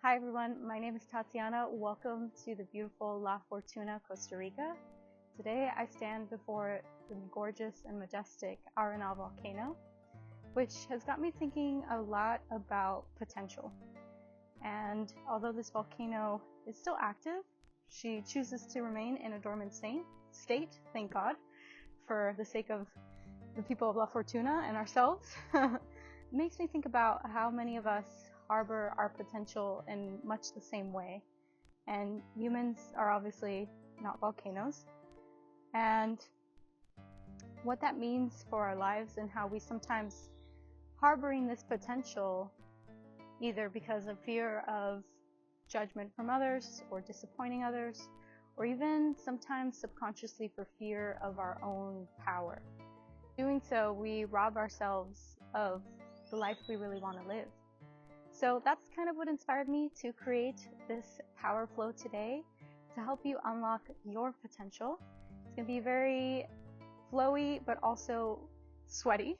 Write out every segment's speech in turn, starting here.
Hi everyone, my name is Tatiana. Welcome to the beautiful La Fortuna, Costa Rica. Today I stand before the gorgeous and majestic Arenal volcano, which has got me thinking a lot about potential. And although this volcano is still active, she chooses to remain in a dormant state, thank God, for the sake of the people of La Fortuna and ourselves. Makes me think about how many of us harbor our potential in much the same way. And humans are obviously not volcanoes. And what that means for our lives and how we sometimes harboring this potential either because of fear of judgment from others or disappointing others, or even sometimes subconsciously for fear of our own power. Doing so, we rob ourselves of the life we really want to live. So that's kind of what inspired me to create this power flow today to help you unlock your potential. It's going to be very flowy, but also sweaty.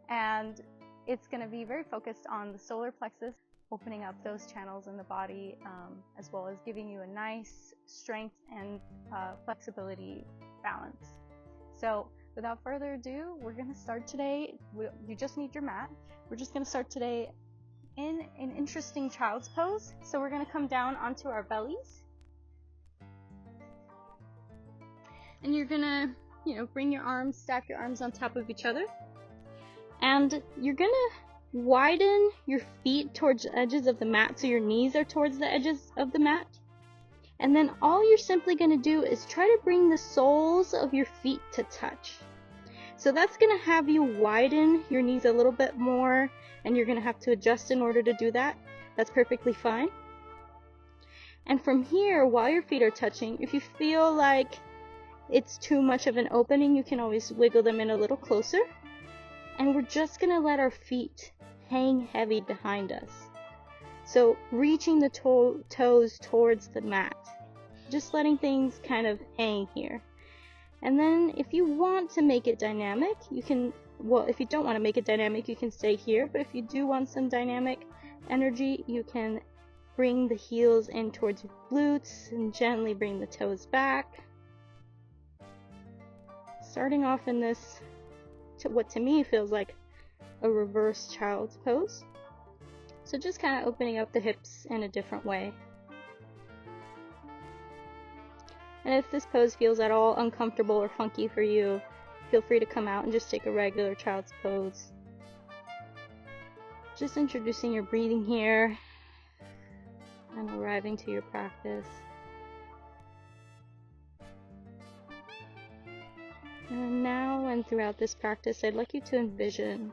And it's going to be very focused on the solar plexus, opening up those channels in the body, as well as giving you a nice strength and flexibility balance. So without further ado, we're going to start today. You just need your mat. We're just going to start today in an interesting child's pose. So we're going to come down onto our bellies. And you're going to, bring your arms, stack your arms on top of each other. And you're going to widen your feet towards the edges of the mat so your knees are towards the edges of the mat. And then all you're simply going to do is try to bring the soles of your feet to touch. So that's going to have you widen your knees a little bit more, and you're going to have to adjust in order to do that. That's perfectly fine. And from here, while your feet are touching, if you feel like it's too much of an opening, you can always wiggle them in a little closer. And we're just going to let our feet hang heavy behind us. So reaching the toes towards the mat. Just letting things kind of hang here. And then if you want to make it dynamic, you can, if you don't want to make it dynamic, you can stay here. But if you do want some dynamic energy, you can bring the heels in towards your glutes and gently bring the toes back. Starting off in this, what to me feels like a reverse child's pose. So just kind of opening up the hips in a different way. And if this pose feels at all uncomfortable or funky for you, feel free to come out and just take a regular child's pose. Just introducing your breathing here and arriving to your practice. And now and throughout this practice, I'd like you to envision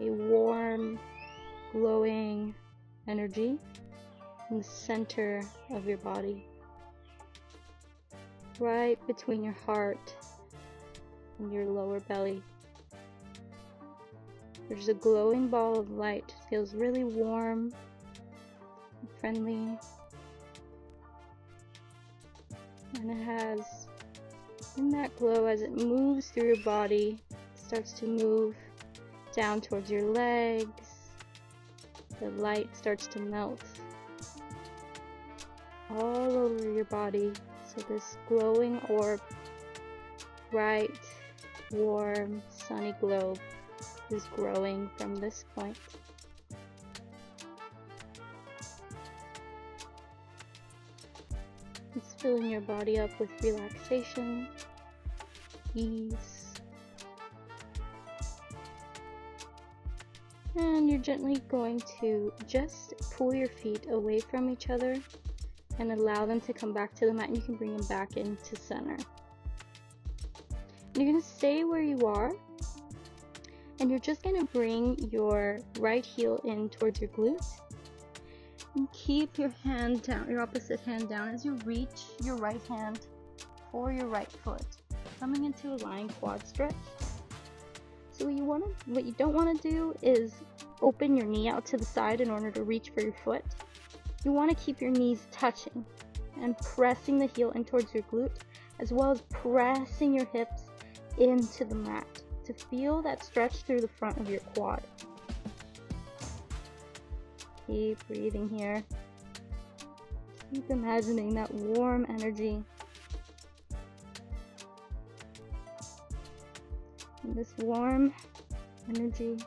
a warm, glowing energy in the center of your body, right between your heart and your lower belly. There's a glowing ball of light. It feels really warm and friendly, and it has, in that glow, as it moves through your body, starts to move down towards your legs. The light starts to melt all over your body. So this glowing orb, bright, warm, sunny globe is growing from this point. It's filling your body up with relaxation, ease. And you're gently going to just pull your feet away from each other and allow them to come back to the mat, and you can bring them back into center. And you're going to stay where you are, and you're just going to bring your right heel in towards your glute, and keep your hand down, your opposite hand down as you reach your right hand for your right foot, coming into a lying quad stretch. So what you don't want to do is open your knee out to the side in order to reach for your foot. You want to keep your knees touching and pressing the heel in towards your glute, as well as pressing your hips into the mat to feel that stretch through the front of your quad. Keep breathing here. Keep imagining that warm energy. And this warm energy,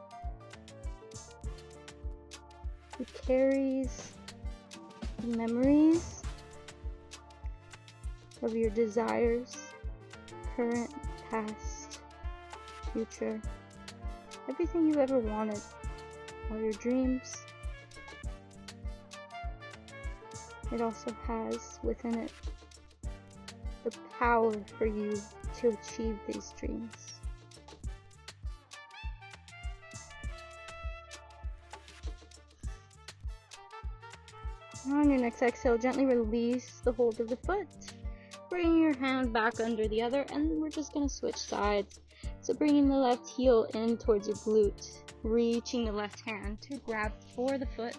it carries the memories of your desires, current, past, future, everything you ever wanted, all your dreams. It also has within it the power for you to achieve these dreams. On your next exhale, gently release the hold of the foot. Bring your hand back under the other, and we're just going to switch sides. So bringing the left heel in towards your glute, reaching the left hand to grab for the foot.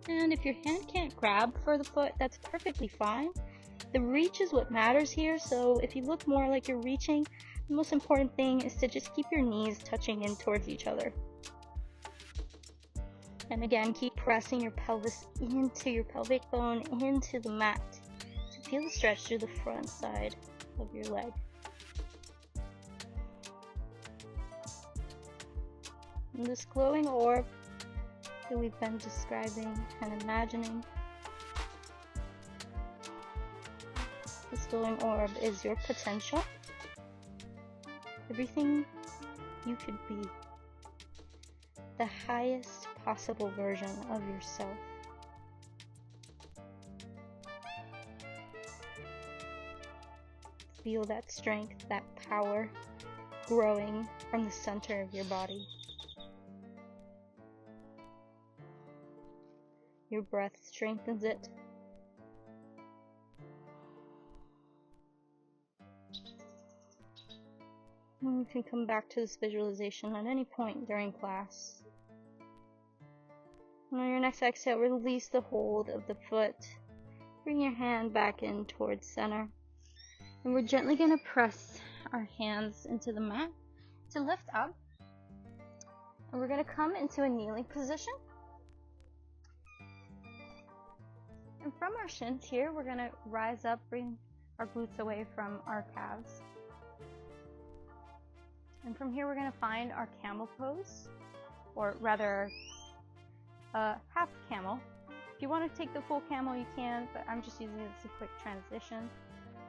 And if your hand can't grab for the foot, that's perfectly fine. The reach is what matters here, so if you look more like you're reaching, the most important thing is to just keep your knees touching in towards each other. And again, keep pressing your pelvis into your pelvic bone, into the mat, to feel the stretch through the front side of your leg. And this glowing orb that we've been describing and imagining, this glowing orb is your potential, everything you could be, the highest possible version of yourself. Feel that strength, that power growing from the center of your body. Your breath strengthens it. And you can come back to this visualization at any point during class. And on your next exhale, release the hold of the foot. Bring your hand back in towards center. And we're gently going to press our hands into the mat to lift up. And we're going to come into a kneeling position. And from our shins here, we're going to rise up, bring our glutes away from our calves. And from here, we're going to find our camel pose, or rather, half camel. If you want to take the full camel, you can, but I'm just using it as a quick transition.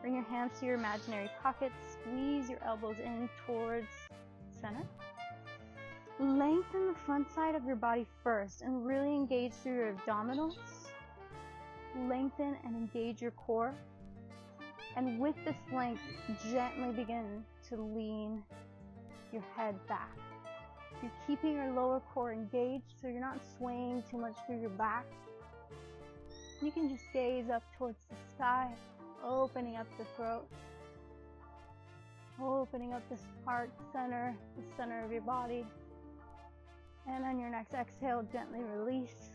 Bring your hands to your imaginary pockets, squeeze your elbows in towards center. Lengthen the front side of your body first and really engage through your abdominals. Lengthen and engage your core. And with this length, gently begin to lean your head back. You're keeping your lower core engaged, so you're not swaying too much through your back. You can just gaze up towards the sky, opening up the throat, opening up this heart center, the center of your body. And on your next exhale, gently release.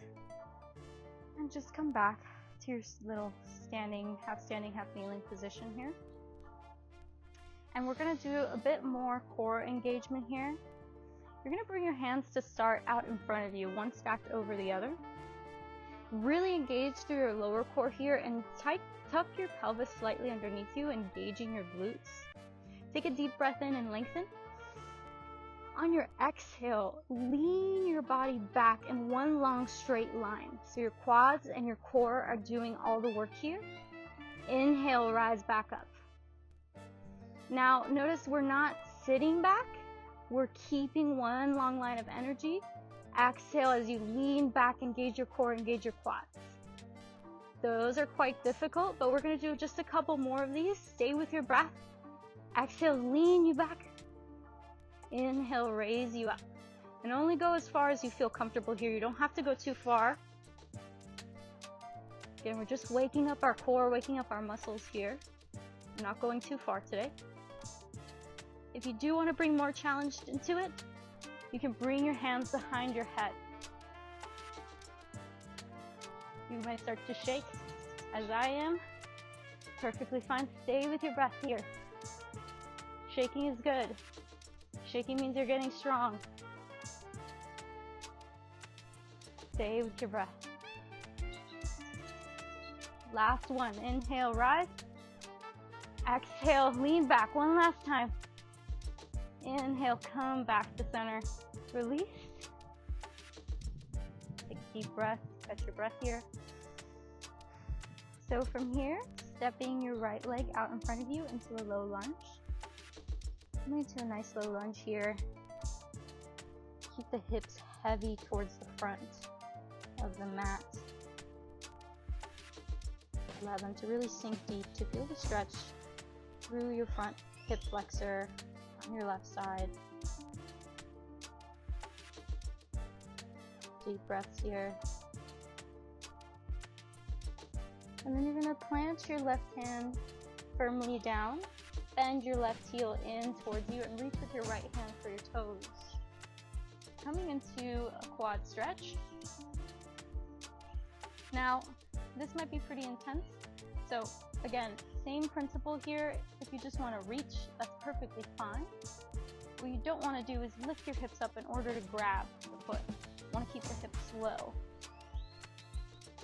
And just come back to your little standing, half kneeling position here. And we're going to do a bit more core engagement here. You're going to bring your hands to start out in front of you, one stacked over the other. Really engage through your lower core here and tuck your pelvis slightly underneath you, engaging your glutes. Take a deep breath in and lengthen. On your exhale, lean your body back in one long straight line. So your quads and your core are doing all the work here. Inhale, rise back up. Now, notice we're not sitting back. We're keeping one long line of energy. Exhale as you lean back, engage your core, engage your quads. Those are quite difficult, but we're going to do just a couple more of these. Stay with your breath. Exhale, lean you back. Inhale, raise you up. And only go as far as you feel comfortable here. You don't have to go too far. Again, we're just waking up our core, waking up our muscles here. We're not going too far today. If you do want to bring more challenge into it, you can bring your hands behind your head. You might start to shake, as I am. Perfectly fine. Stay with your breath here. Shaking is good. Shaking means you're getting strong. Stay with your breath. Last one. Inhale, rise. Exhale, lean back one last time. Inhale, come back to center. Release. Take a deep breath. Catch your breath here. So from here, stepping your right leg out in front of you into a low lunge. Coming into a nice low lunge here. Keep the hips heavy towards the front of the mat. Allow them to really sink deep, to feel the stretch through your front hip flexor on your left side. Deep breaths here. And then you're going to plant your left hand firmly down, bend your left heel in towards you, and reach with your right hand for your toes. Coming into a quad stretch. Now, this might be pretty intense, so again, same principle here. If you just want to reach, that's perfectly fine. What you don't want to do is lift your hips up in order to grab the foot. You want to keep the hips low.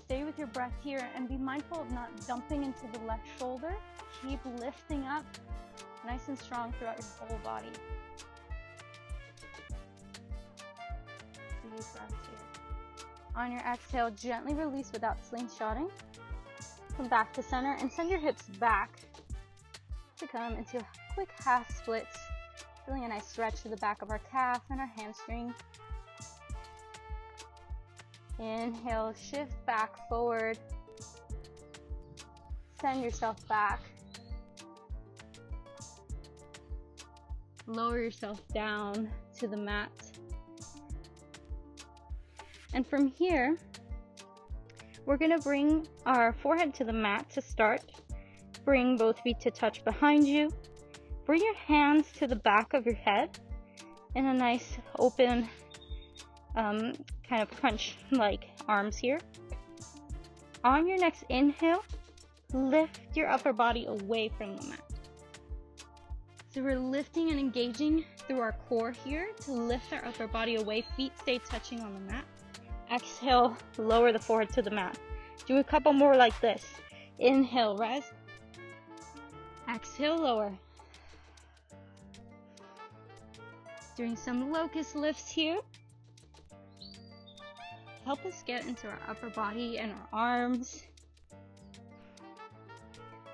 Stay with your breath here and be mindful of not dumping into the left shoulder. Keep lifting up nice and strong throughout your whole body. Deep breaths here. On your exhale, gently release without slingshotting. Come back to center and send your hips back to come into quick half splits. Feeling a nice stretch to the back of our calf and our hamstring. Inhale, shift back forward. Send yourself back. Lower yourself down to the mat. And from here, we're going to bring our forehead to the mat to start. Bring both feet to touch behind you. Bring your hands to the back of your head in a nice open kind of crunch-like arms here. On your next inhale, lift your upper body away from the mat. So we're lifting and engaging through our core here to lift our upper body away. Feet stay touching on the mat. Exhale, lower the forehead to the mat. Do a couple more like this. Inhale, rise. Exhale, lower. Doing some locust lifts here. Help us get into our upper body and our arms.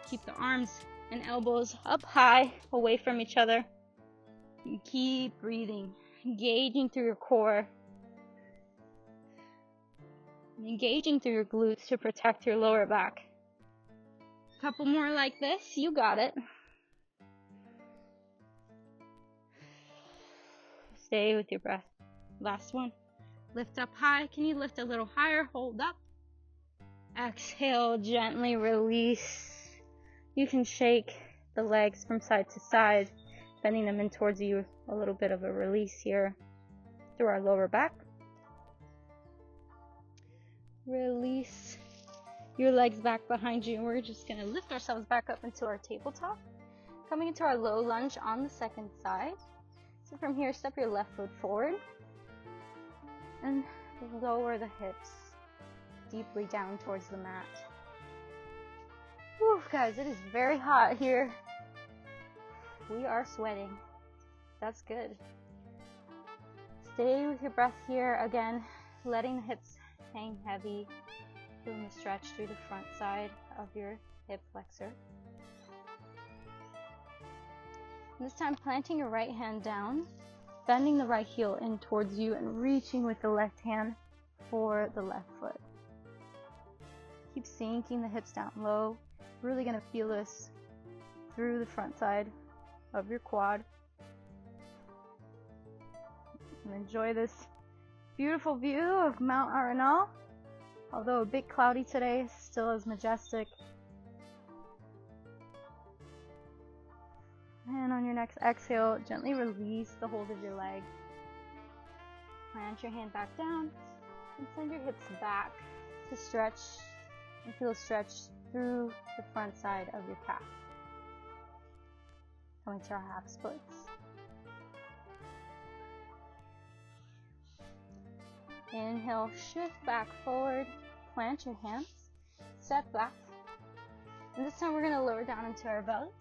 Keep the arms and elbows up high, away from each other. You keep breathing, engaging through your core. Engaging through your glutes to protect your lower back. A couple more like this, you got it. Stay with your breath. Last one. Lift up high. Can you lift a little higher? Hold up. Exhale, gently release. You can shake the legs from side to side, bending them in towards you. A little bit of a release here through our lower back. Release your legs back behind you. We're just going to lift ourselves back up into our tabletop. Coming into our low lunge on the second side. So from here, step your left foot forward and lower the hips deeply down towards the mat. Whew, guys, it is very hot here. We are sweating. That's good. Stay with your breath here. Again, letting the hips hang heavy. Feeling the stretch through the front side of your hip flexor. And this time, planting your right hand down, bending the right heel in towards you, and reaching with the left hand for the left foot. Keep sinking the hips down low. Really going to feel this through the front side of your quad. And enjoy this beautiful view of Mt.Arenal. Although a bit cloudy today, still is majestic. And on your next exhale, gently release the hold of your leg. Plant your hand back down and send your hips back to stretch and feel stretch through the front side of your calf. Coming to our half splits. Inhale, shift back forward, plant your hands, step back, And this time we're gonna lower down into our bellies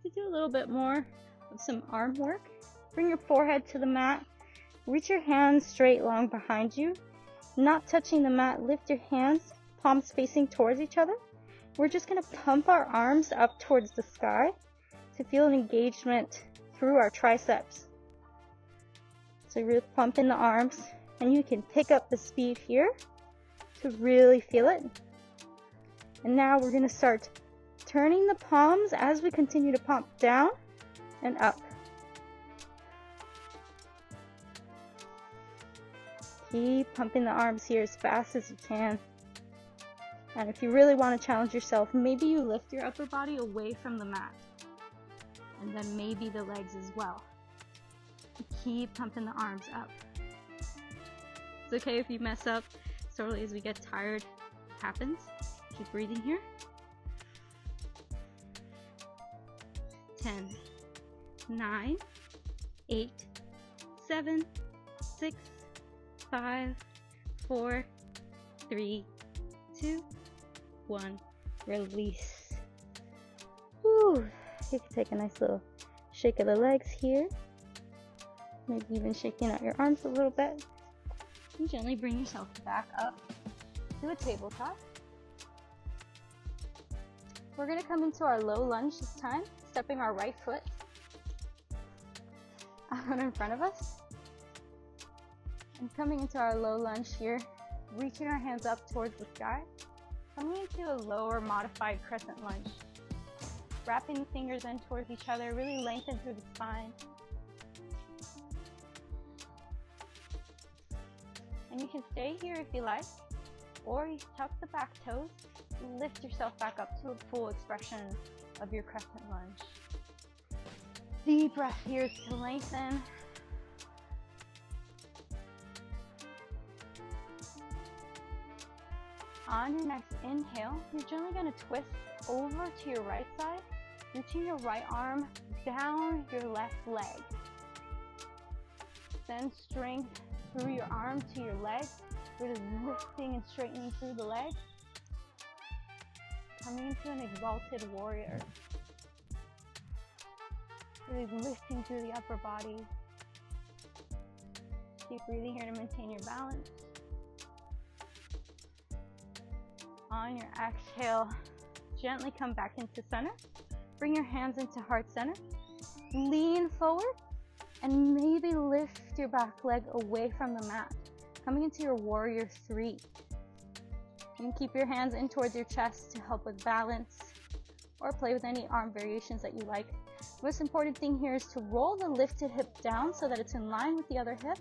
to do a little bit more of some arm work. Bring your forehead to the mat. Reach your hands straight long behind you. Not touching the mat, lift your hands, palms facing towards each other. We're just gonna pump our arms up towards the sky to feel an engagement through our triceps. So really pump in the arms, and you can pick up the speed here to really feel it. And now we're gonna start turning the palms as we continue to pump down and up. Keep pumping the arms here as fast as you can. And if you really want to challenge yourself, maybe you lift your upper body away from the mat. And then maybe the legs as well. Keep pumping the arms up. It's okay if you mess up. Slowly as we get tired, it happens. Keep breathing here. 10, 9, 8, 7, 6, 5, 4, 3, 2, 1. Release. Whew. You can take a nice little shake of the legs here. Maybe even shaking out your arms a little bit. And gently bring yourself back up to a tabletop. We're going to come into our low lunge this time, stepping our right foot out in front of us. And coming into our low lunge here, reaching our hands up towards the sky, coming into a lower modified crescent lunge. Wrapping the fingers in towards each other, really lengthen through the spine. And you can stay here if you like, or you tuck the back toes, lift yourself back up to a full expression of your crescent lunge. Deep breath here to lengthen. On your next inhale, you're gently going to twist over to your right side, reaching your right arm down your left leg. Send strength through your arm to your leg, really lifting and straightening through the leg. Coming into an exalted warrior. Really lifting through the upper body. Keep breathing here to maintain your balance. On your exhale, gently come back into center. Bring your hands into heart center. Lean forward and maybe lift your back leg away from the mat. Coming into your warrior 3. You can keep your hands in towards your chest to help with balance or play with any arm variations that you like. The most important thing here is to roll the lifted hip down so that it's in line with the other hip.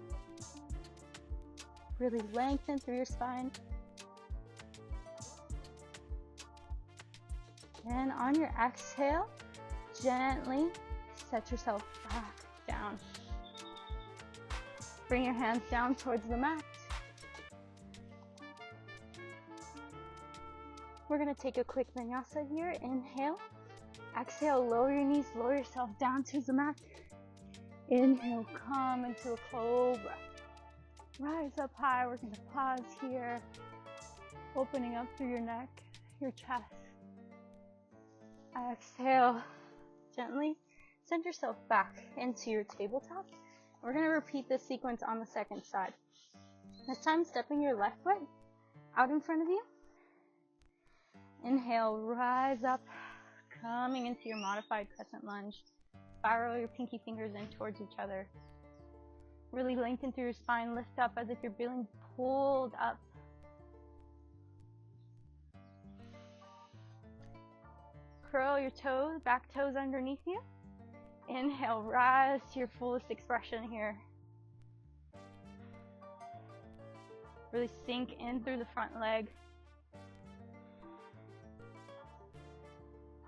Really lengthen through your spine. And on your exhale, gently set yourself back down. Bring your hands down towards the mat. We're going to take a quick vinyasa here. Inhale. Exhale, lower your knees, lower yourself down to the mat. Inhale, come into a cobra. Rise up high. We're going to pause here. Opening up through your neck, your chest. Exhale, gently send yourself back into your tabletop. We're going to repeat this sequence on the second side. This time, stepping your left foot out in front of you. Inhale, rise up, coming into your modified crescent lunge. Spiral your pinky fingers in towards each other. Really lengthen through your spine, lift up as if you're being pulled up. Curl your toes, back toes underneath you. Inhale, rise to your fullest expression here. Really sink in through the front leg.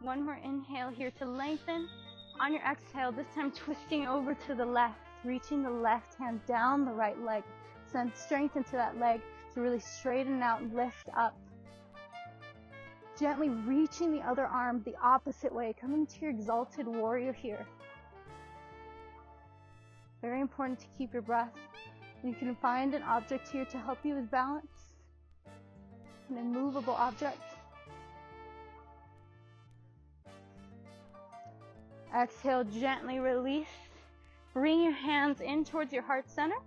One more inhale here to lengthen. On your exhale, this time twisting over to the left, reaching the left hand down the right leg. Send strength into that leg to really straighten out and lift up. Gently reaching the other arm the opposite way, coming to your exalted warrior here. Very important to keep your breath. You can find an object here to help you with balance. An immovable object. Exhale, gently release. Bring your hands in towards your heart center.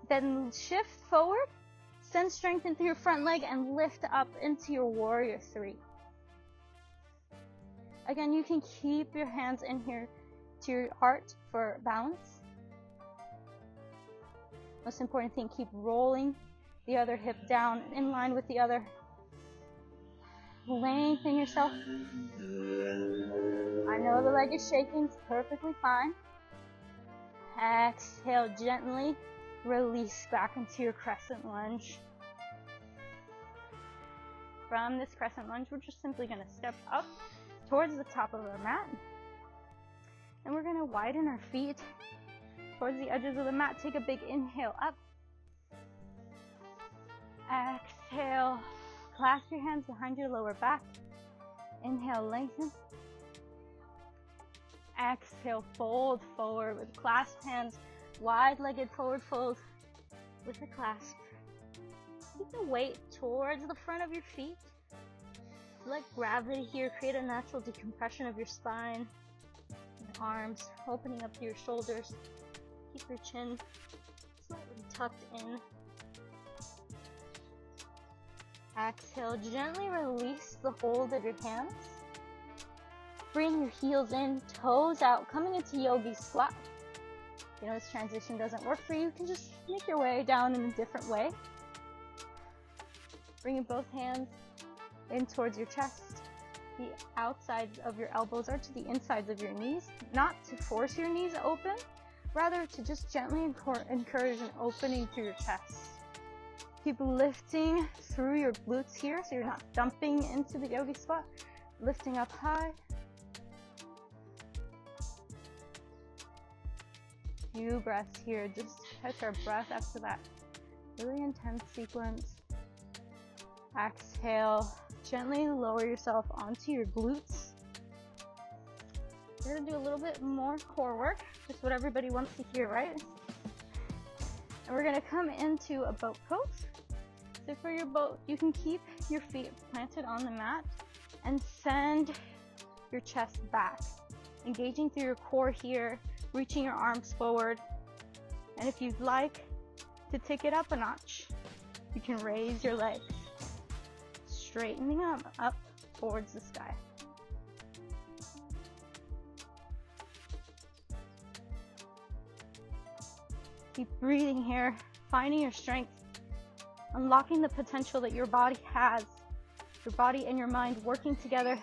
Then shift forward. Send strength into your front leg and lift up into your warrior three. Again, you can keep your hands in here to your heart for balance. Most important thing, keep rolling the other hip down in line with the other. Lengthen yourself. I know the leg is shaking, it's perfectly fine. Exhale, gently release back into your crescent lunge. From this crescent lunge, we're just simply going to step up towards the top of our mat. And we're going to widen our feet towards the edges of the mat. Take a big inhale up. Exhale, clasp your hands behind your lower back. Inhale, lengthen. Exhale, fold forward with clasped hands, wide-legged forward fold with a clasp. Keep the weight towards the front of your feet. Let gravity here create a natural decompression of your spine, your arms, opening up to your shoulders. Keep your chin slightly tucked in. Exhale, gently release the hold of your hands. Bring your heels in, toes out, coming into yogi squat. If you know this transition doesn't work for you, you can just make your way down in a different way. Bringing both hands in towards your chest. The outsides of your elbows are to the insides of your knees, not to force your knees open, rather to just gently encourage an opening through your chest. Keep lifting through your glutes here, so you're not dumping into the yogi squat. Lifting up high. Few breaths here, just catch our breath after that really intense sequence. Exhale, gently lower yourself onto your glutes. We're gonna do a little bit more core work, just what everybody wants to hear, right? And we're gonna come into a boat pose. So for your boat, you can keep your feet planted on the mat and send your chest back, engaging through your core here, reaching your arms forward. And if you'd like to take it up a notch, you can raise your legs, straightening up towards the sky. Keep breathing here, finding your strength, unlocking the potential that your body has, your body and your mind working together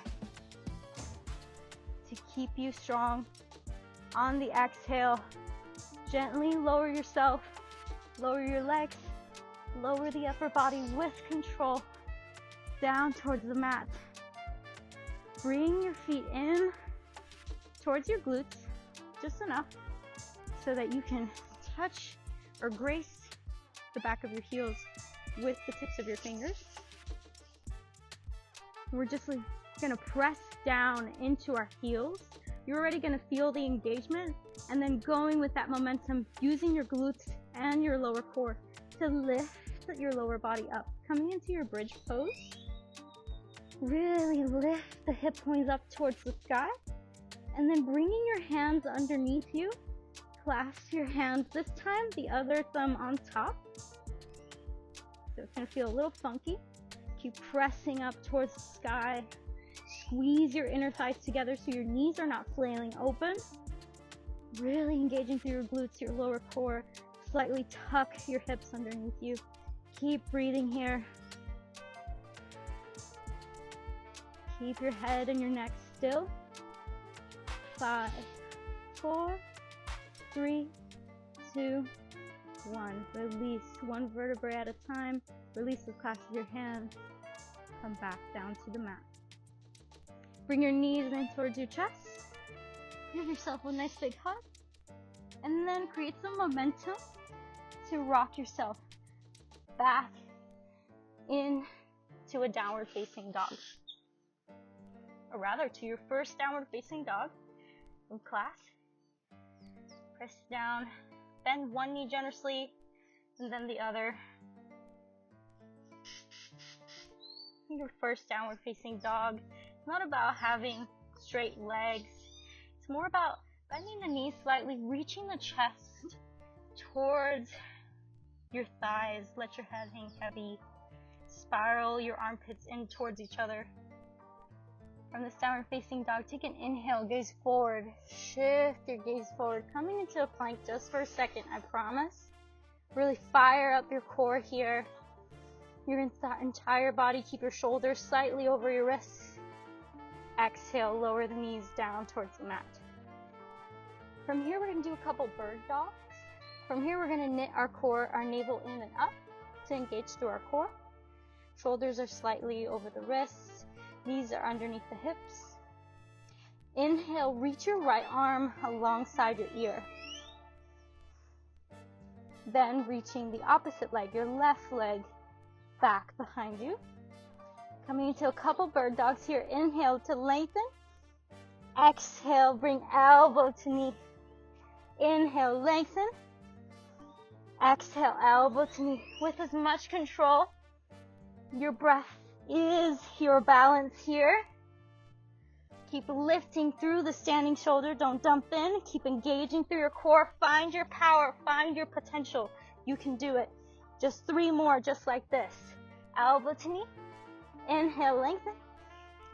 to keep you strong. On the exhale, gently lower yourself, lower your legs, lower the upper body with control down towards the mat. Bring your feet in towards your glutes, just enough so that you can touch or grace the back of your heels with the tips of your fingers. We're just gonna press down into our heels. You're already gonna feel the engagement, and then going with that momentum, using your glutes and your lower core to lift your lower body up. Coming into your bridge pose. Really lift the hip points up towards the sky, and then bringing your hands underneath you. Clasp your hands, this time the other thumb on top. So it's gonna feel a little funky. Keep pressing up towards the sky. Squeeze your inner thighs together so your knees are not flailing open. Really engaging through your glutes, your lower core. Slightly tuck your hips underneath you. Keep breathing here. Keep your head and your neck still. 5, 4, 3, 2, 1. Release one vertebrae at a time. Release the clasp of your hands. Come back down to the mat. Bring your knees in towards your chest. Give yourself a nice big hug. And then create some momentum to rock yourself back into a downward facing dog. Or rather, to your first downward facing dog in class. Press down, bend one knee generously, and then the other. Your first downward facing dog. It's not about having straight legs. It's more about bending the knees slightly, reaching the chest towards your thighs. Let your head hang heavy. Spiral your armpits in towards each other. From this downward facing dog, take an inhale, gaze forward. Shift your gaze forward, coming into a plank just for a second, I promise. Really fire up your core here. Your entire body, keep your shoulders slightly over your wrists. Exhale, lower the knees down towards the mat. From here, we're going to do a couple bird dogs. From here, we're going to knit our core, our navel in and up to engage through our core. Shoulders are slightly over the wrists. Knees are underneath the hips. Inhale, reach your right arm alongside your ear. Then reaching the opposite leg, your left leg, back behind you. Coming into a couple bird dogs here. Inhale to lengthen. Exhale, bring elbow to knee. Inhale, lengthen. Exhale, elbow to knee. With as much control, your breath is your balance here. Keep lifting through the standing shoulder. Don't dump in. Keep engaging through your core. Find your power. Find your potential. You can do it. Just 3 more, just like this. Elbow to knee. Inhale, lengthen.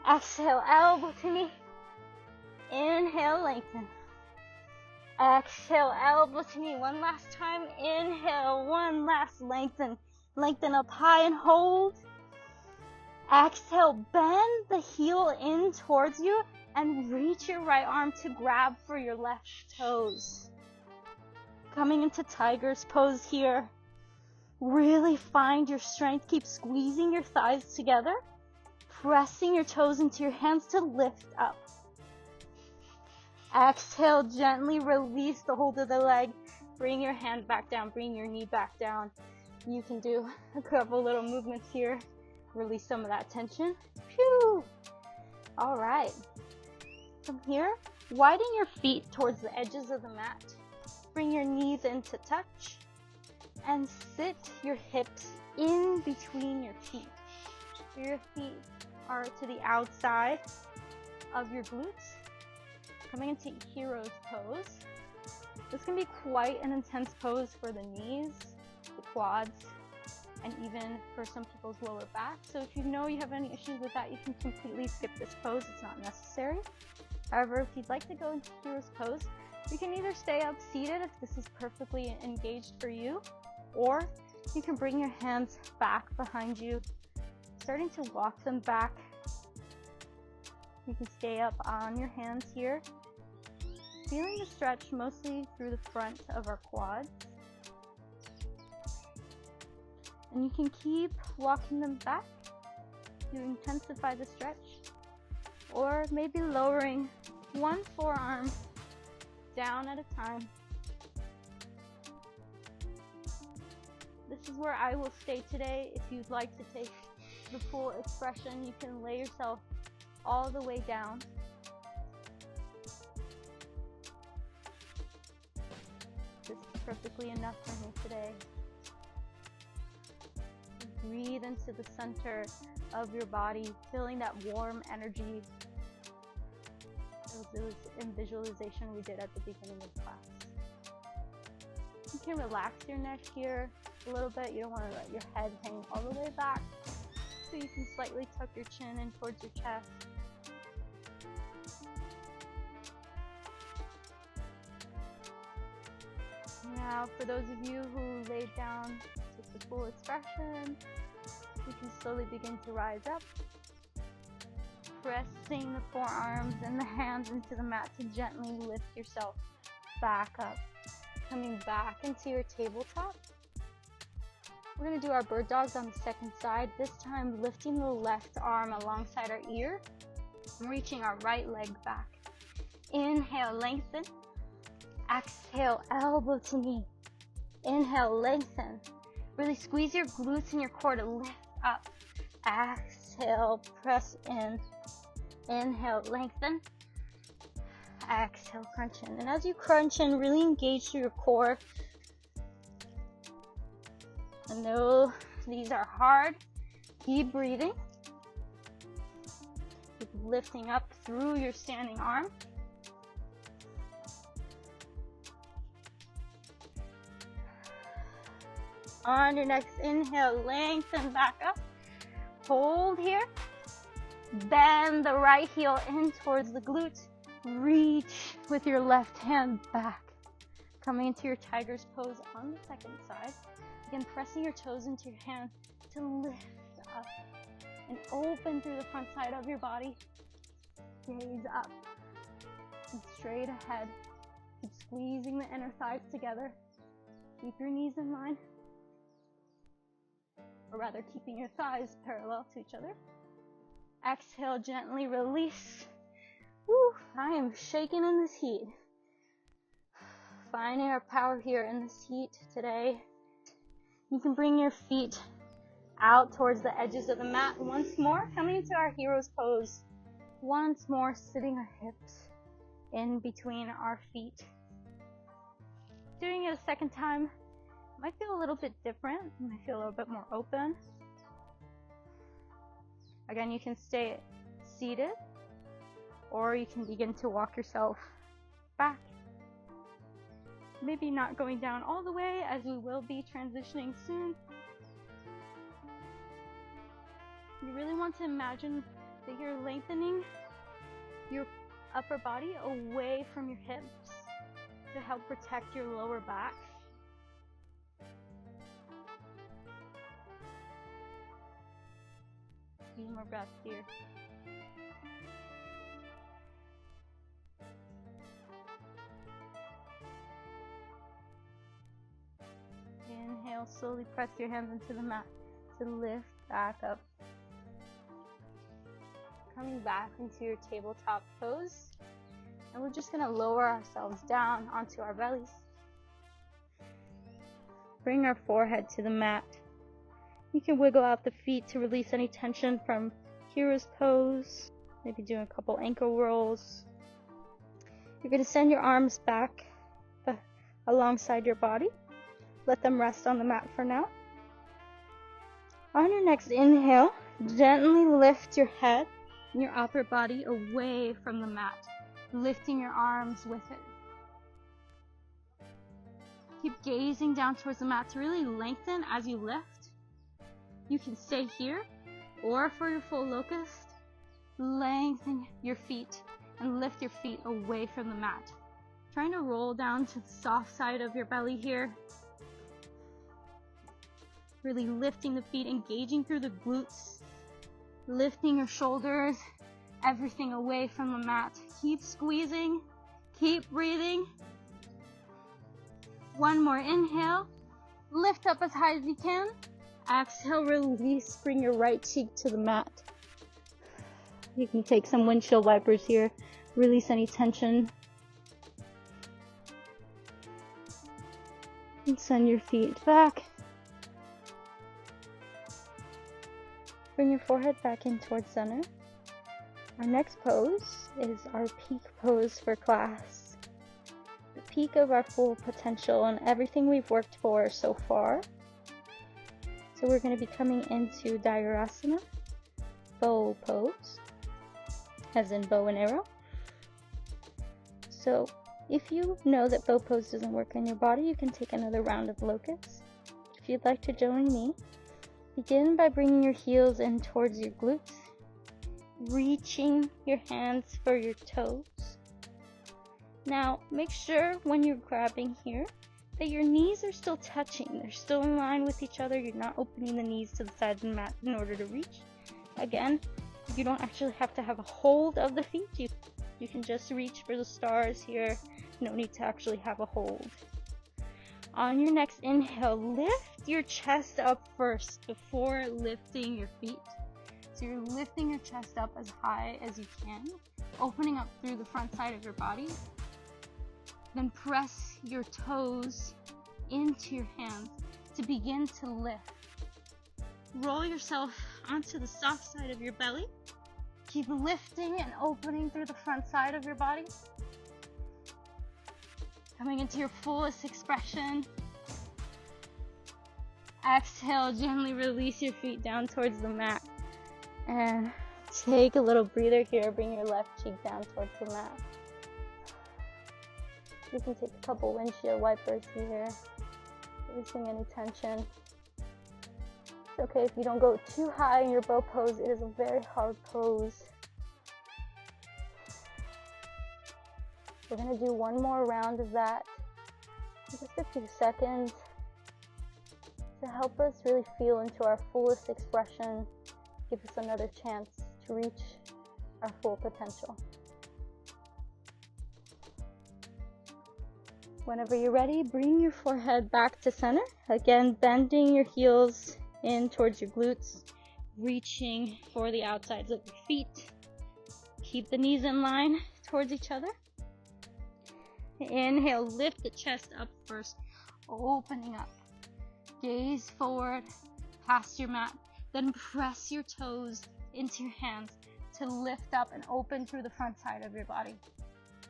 Exhale, elbow to knee. Inhale, lengthen. Exhale, elbow to knee. One last time. Inhale, one last lengthen. Lengthen up high and hold. Exhale, bend the heel in towards you and reach your right arm to grab for your left toes. Coming into tiger's pose here. Really find your strength. Keep squeezing your thighs together, pressing your toes into your hands to lift up. Exhale, gently release the hold of the leg. Bring your hand back down, bring your knee back down. You can do a couple little movements here. Release some of that tension. Phew. All right. From here, widen your feet towards the edges of the mat. Bring your knees into touch and sit your hips in between your feet. Your feet are to the outside of your glutes. Coming into hero's pose. This can be quite an intense pose for the knees, the quads, and even for some people's lower back. So if you know you have any issues with that, you can completely skip this pose. It's not necessary. However, if you'd like to go into hero's pose, you can either stay up seated if this is perfectly engaged for you, or you can bring your hands back behind you, starting to walk them back. You can stay up on your hands here, feeling the stretch mostly through the front of our quads. And you can keep walking them back to intensify the stretch, or maybe lowering one forearm down at a time. This is where I will stay today. If you'd like to take the full expression, you can lay yourself all the way down. This is perfectly enough for me today. Breathe into the center of your body, feeling that warm energy. It was in visualization we did at the beginning of class. You can relax your neck here a little bit. You don't want to let your head hang all the way back. So you can slightly tuck your chin in towards your chest. Now, for those of you who laid down just the full expression, you can slowly begin to rise up, pressing the forearms and the hands into the mat to gently lift yourself back up, coming back into your tabletop. We're going to do our bird dogs on the second side, this time lifting the left arm alongside our ear and reaching our right leg back. Inhale, lengthen. Exhale, elbow to knee. Inhale, lengthen. Really squeeze your glutes and your core to lift up. Exhale, press in. Inhale, lengthen. Exhale, crunch in. And as you crunch in, really engage through your core. I know these are hard. Keep breathing. Keep lifting up through your standing arm. On your next inhale, lengthen back up. Hold here. Bend the right heel in towards the glute. Reach with your left hand back. Coming into your tiger's pose on the second side. Again, pressing your toes into your hand to lift up and open through the front side of your body. Gaze up and straight ahead. Keep squeezing the inner thighs together. Keep your knees in line. Or rather, keeping your thighs parallel to each other. Exhale, gently release. Woo, I am shaking in this heat. Finding our power here in this heat today. You can bring your feet out towards the edges of the mat once more. Coming into our hero's pose. Once more, sitting our hips in between our feet. Doing it a second time might feel a little bit different. You might feel a little bit more open. Again, you can stay seated, or you can begin to walk yourself back. Maybe not going down all the way, as we will be transitioning soon. You really want to imagine that you're lengthening your upper body away from your hips to help protect your lower back. A few more breaths here. Inhale, slowly press your hands into the mat to lift back up. Coming back into your tabletop pose. And we're just going to lower ourselves down onto our bellies. Bring our forehead to the mat. You can wiggle out the feet to release any tension from hero's pose. Maybe doing a couple ankle rolls. You're going to send your arms back alongside your body. Let them rest on the mat for now. On your next inhale, gently lift your head and your upper body away from the mat, lifting your arms with it. Keep gazing down towards the mat to really lengthen as you lift. You can stay here, or for your full locust, lengthen your feet and lift your feet away from the mat. Trying to roll down to the soft side of your belly here. Really lifting the feet, engaging through the glutes, lifting your shoulders, everything away from the mat. Keep squeezing, keep breathing. One more inhale, lift up as high as you can. Exhale, release, bring your right cheek to the mat. You can take some windshield wipers here, release any tension. And send your feet back. Bring your forehead back in towards center. Our next pose is our peak pose for class. The peak of our full potential and everything we've worked for so far. So we're going to be coming into Dayurasana, bow pose, as in bow and arrow. So if you know that bow pose doesn't work on your body, you can take another round of locust. If you'd like to join me, begin by bringing your heels in towards your glutes, reaching your hands for your toes. Now, make sure when you're grabbing here that your knees are still touching. They're still in line with each other. You're not opening the knees to the side of the mat in order to reach. Again, you don't actually have to have a hold of the feet. You can just reach for the stars here. No need to actually have a hold. On your next inhale, lift your chest up first before lifting your feet. So you're lifting your chest up as high as you can, opening up through the front side of your body. Then press your toes into your hands to begin to lift. Roll yourself onto the soft side of your belly. Keep lifting and opening through the front side of your body. Coming into your fullest expression. Exhale, gently release your feet down towards the mat. And take a little breather here. Bring your left cheek down towards the mat. You can take a couple windshield wipers here, releasing any tension. okay if you don't go too high in your bow pose. It is a very hard pose. We're going to do one more round of that in just a few seconds to help us really feel into our fullest expression, give us another chance to reach our full potential. Whenever you're ready, bring your forehead back to center. Again, bending your heels in towards your glutes, reaching for the outsides of your feet. Keep the knees in line towards each other. Inhale, lift the chest up first, opening up. Gaze forward past your mat, then press your toes into your hands to lift up and open through the front side of your body.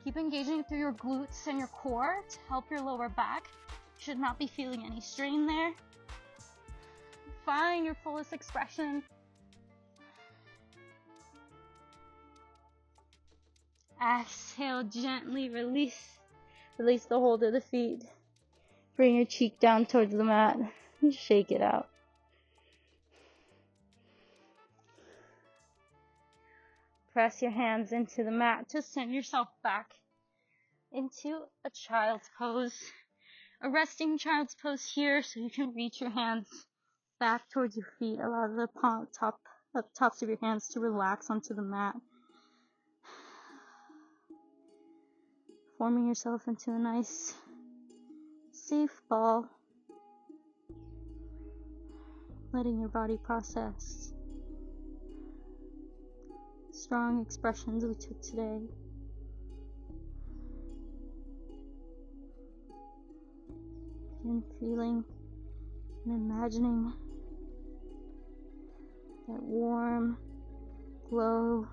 Keep engaging through your glutes and your core to help your lower back. You should not be feeling any strain there. Find your fullest expression. Exhale, gently release the hold of the feet. Bring your cheek down towards the mat and shake it out. Press your hands into the mat to send yourself back into a child's pose. A resting child's pose here, so you can reach your hands back towards your feet. Allow the tops of your hands to relax onto the mat. Forming yourself into a nice, safe ball. Letting your body process strong expressions we took today. And feeling and imagining that warm glow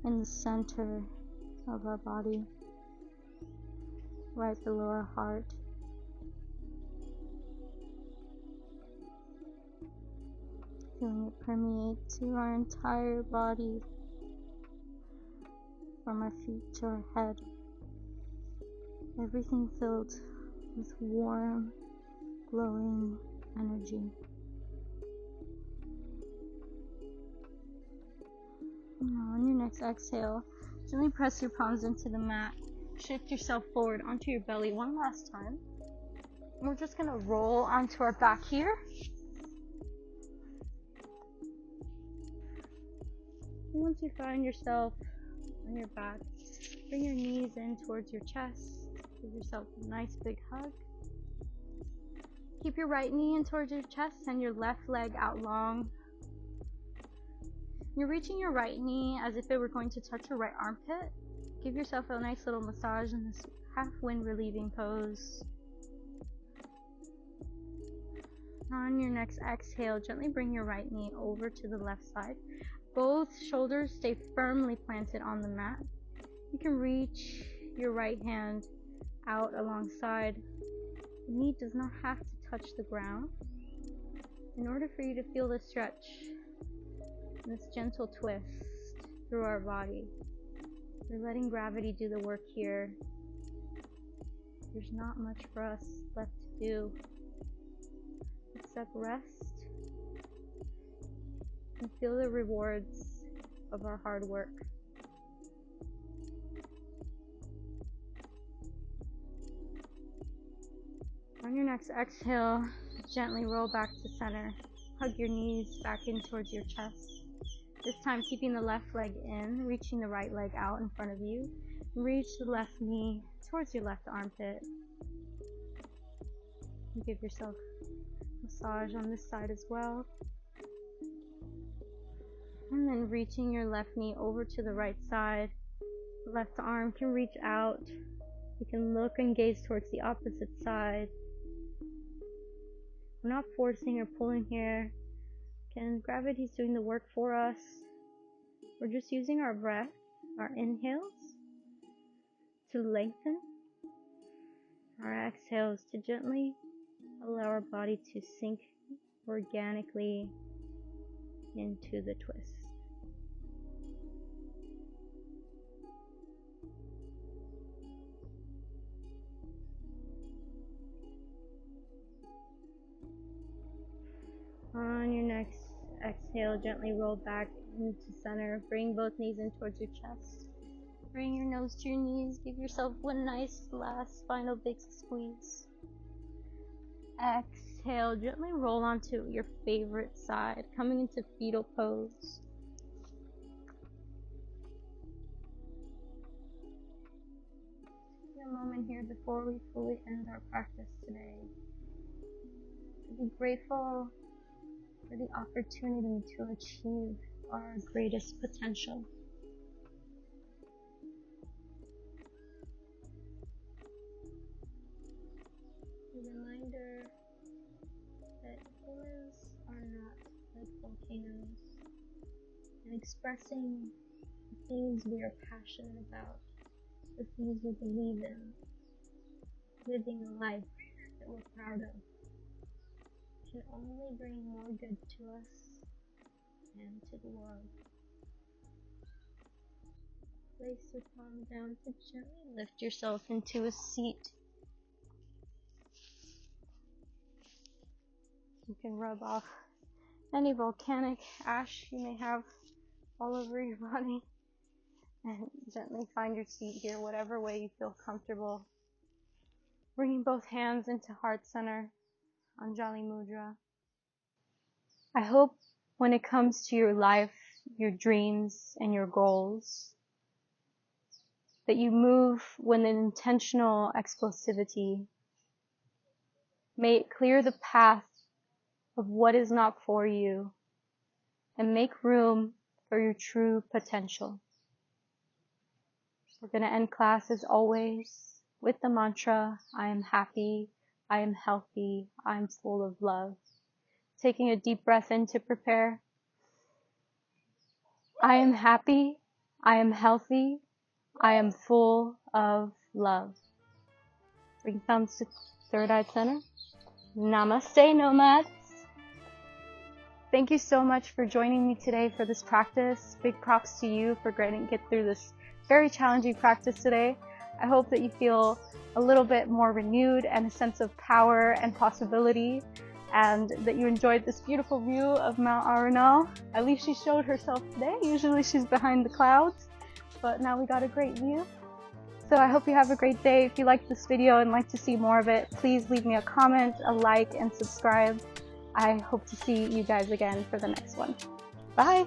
in the center of our body, right below our heart. Feeling it permeate to our entire body, from our feet to our head. Everything filled with warm, glowing energy. Now on your next exhale, gently press your palms into the mat. Shift yourself forward onto your belly one last time. We're just going to roll onto our back here. And once you find yourself on your back, bring your knees in towards your chest. Give yourself a nice big hug. Keep your right knee in towards your chest and your left leg out long. You're reaching your right knee as if it were going to touch your right armpit. Give yourself a nice little massage in this half wind relieving pose. On your next exhale, gently bring your right knee over to the left side. Both shoulders stay firmly planted on the mat. You can reach your right hand out alongside. The knee does not have to touch the ground. In order for you to feel the stretch, this gentle twist through our body, we're letting gravity do the work here. There's not much for us left to do except rest and feel the rewards of our hard work. On your next exhale, gently roll back to center. Hug your knees back in towards your chest. This time keeping the left leg in, reaching the right leg out in front of you. Reach the left knee towards your left armpit. And give yourself a massage on this side as well. And then reaching your left knee over to the right side. Left arm can reach out. You can look and gaze towards the opposite side. We're not forcing or pulling here. Again, gravity's doing the work for us. We're just using our breath, our inhales, to lengthen, our exhales to gently allow our body to sink organically into the twist. On gently roll back into center. Bring both knees in towards your chest. Bring your nose to your knees. Give yourself one nice last final big squeeze. Exhale, gently roll onto your favorite side, coming into fetal pose. Take a moment here before we fully end our practice today to be grateful for the opportunity to achieve our greatest potential. A reminder that humans are not like volcanoes, and expressing the things we are passionate about, the things we believe in, living a life that we're proud of, can only bring more good to us and to the world. Place your palm down to gently lift yourself into a seat. You can rub off any volcanic ash you may have all over your body and gently find your seat here, whatever way you feel comfortable. Bringing both hands into heart center, Anjali Mudra. I hope when it comes to your life, your dreams, and your goals, that you move with an intentional explosivity. May it clear the path of what is not for you and make room for your true potential. We're going to end class as always with the mantra, I am happy, I am healthy, I am full of love. Taking a deep breath in to prepare. I am happy, I am healthy, I am full of love. Bring thumbs to third eye center. Namaste Nomads. Thank you so much for joining me today for this practice. Big props to you for get through this very challenging practice today. I hope that you feel a little bit more renewed and a sense of power and possibility, and that you enjoyed this beautiful view of Mt.Arenal. At least she showed herself today. Usually she's behind the clouds, but now we got a great view. So I hope you have a great day. If you liked this video and like to see more of it, please leave me a comment, a like, and subscribe. I hope to see you guys again for the next one. Bye!